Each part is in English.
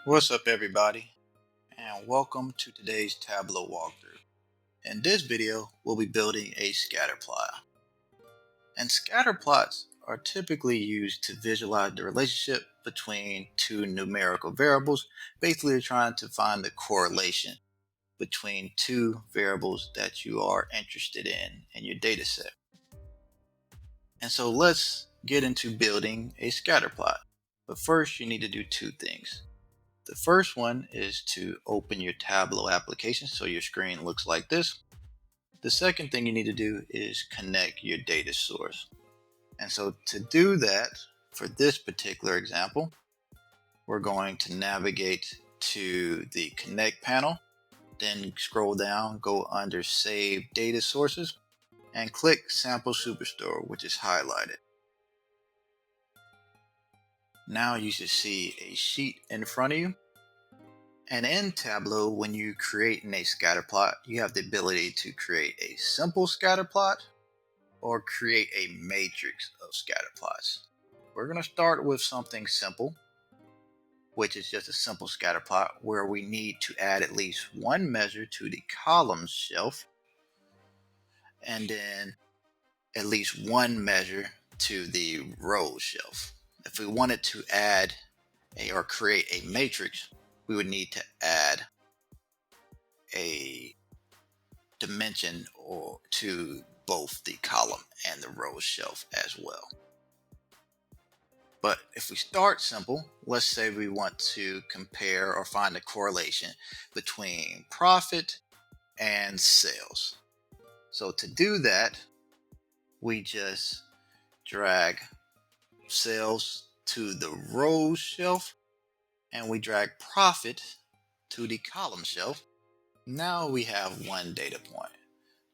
What's up everybody, and welcome to today's Tableau walkthrough. In this video, we'll be building a scatter plot. And scatter plots are typically used to visualize the relationship between two numerical variables. Basically, you're trying to find the correlation between two variables that you are interested in your data set. And so let's get into building a scatter plot. But first, you need to do two things. The first one is to open your Tableau application so your screen looks like this. The second thing you need to do is connect your data source. And so to do that, for this particular example, we're going to navigate to the Connect panel, then scroll down, go under Save Data Sources, and click Sample Superstore, which is highlighted. Now you should see a sheet in front of you. And in Tableau, when you create a scatter plot, you have the ability to create a simple scatter plot or create a matrix of scatter plots. We're going to start with something simple, which is just a simple scatter plot where we need to add at least one measure to the columns shelf and then at least one measure to the rows shelf. If we wanted to add or create a matrix, we would need to add a dimension to both the column and the row shelf as well. But if we start simple, let's say we want to compare or find a correlation between profit and sales. So to do that, we just drag sales to the rows shelf and we drag profit to the column shelf. Now we have one data point,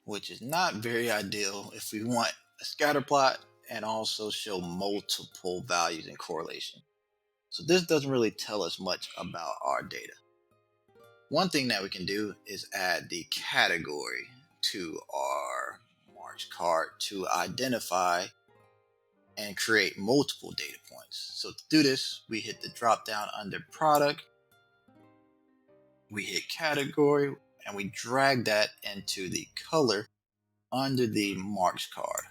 which is not very ideal if we want a scatter plot and also show multiple values in correlation. So this doesn't really tell us much about our data. One thing that we can do is add the category to our March card to identify and create multiple data points. So to do this, we hit the drop down under product, we hit category, and we drag that into the color under the March card.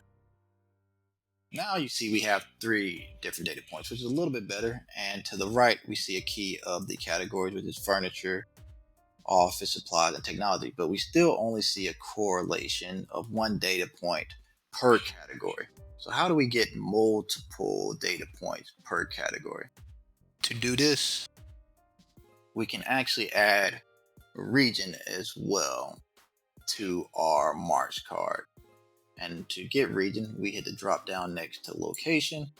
Now you see we have three different data points, which is a little bit better. And to the right, we see a key of the categories, which is furniture, office supplies, and technology. But we still only see a correlation of one data point per category. So how do we get multiple data points per category? To do this, we can actually add region as well to our March card. And to get region, we hit the drop down next to location.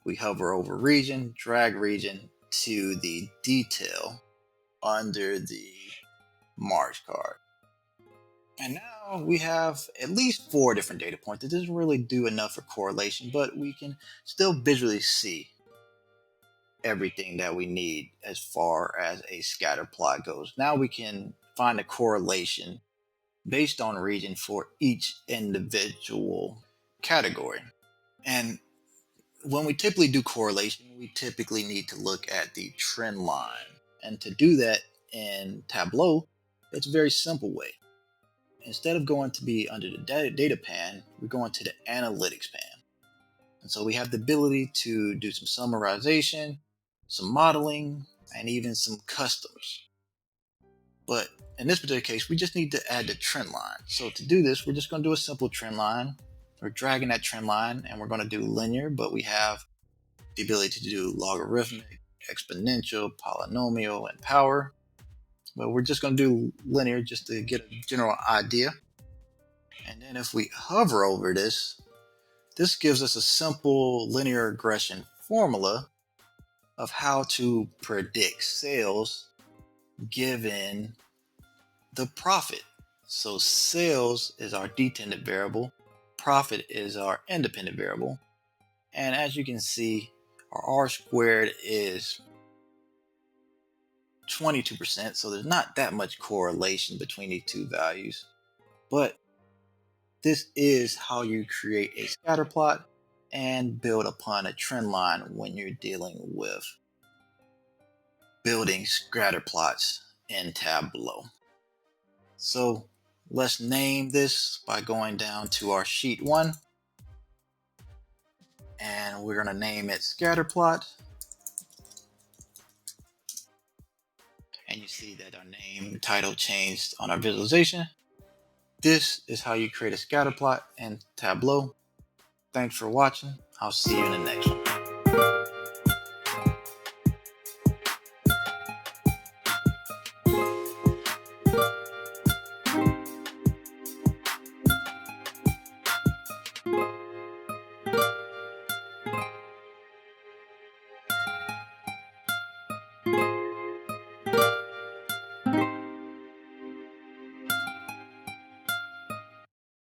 We hover over region, drag region to the detail under the March card. And now we have at least 4 different data points. It doesn't really do enough for correlation, but we can still visually see everything that we need as far as a scatter plot goes. Now we can find a correlation based on region for each individual category. And when we typically do correlation, we typically need to look at the trend line. And to do that in Tableau, it's a very simple way. Instead of going to be under the data pan, we're going to the analytics pan. And so we have the ability to do some summarization, some modeling, and even some customs. But in this particular case, we just need to add the trend line. So to do this, we're just going to do a simple trend line. We're dragging that trend line and we're going to do linear, but we have the ability to do logarithmic, exponential, polynomial, and power. But we're just going to do linear just to get a general idea. And then if we hover over this, this gives us a simple linear regression formula of how to predict sales given the profit. So sales is our dependent variable, profit is our independent variable. And as you can see, our R squared is 22%, so there's not that much correlation between these two values. But this is how you create a scatter plot and build upon a trend line when you're dealing with building scatter plots in Tableau. So let's name this by going down to our sheet 1, and we're going to name it scatter plot. And you see that our name title changed on our visualization. This is how you create a scatter plot in Tableau. Thanks for watching. I'll see you in the next one.